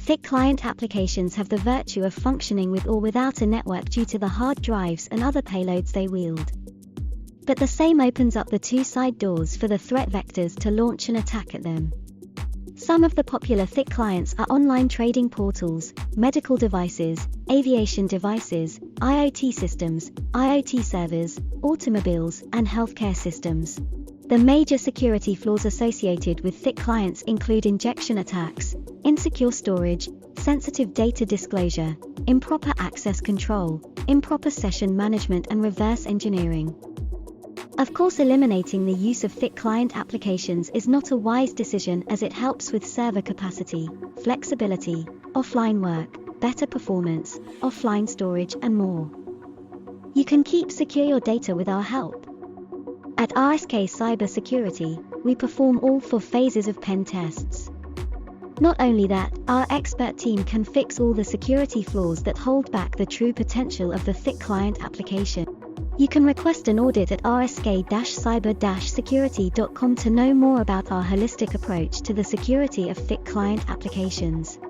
Thick client applications have the virtue of functioning with or without a network due to the hard drives and other payloads they wield. But the same opens up the two side doors for the threat vectors to launch an attack at them. Some of the popular thick clients are online trading portals, medical devices, aviation devices, IoT systems, IoT servers, automobiles, and healthcare systems. The major security flaws associated with thick clients include injection attacks, insecure storage, sensitive data disclosure, improper access control, improper session management, and reverse engineering. Of course, eliminating the use of thick client applications is not a wise decision, as it helps with server capacity, flexibility, offline work, better performance, offline storage, and more. You can keep secure your data with our help. At RSK Cybersecurity, we perform all 4 phases of pen tests. Not only that, our expert team can fix all the security flaws that hold back the true potential of the thick client application. You can request an audit at rsk-cyber-security.com to know more about our holistic approach to the security of thick client applications.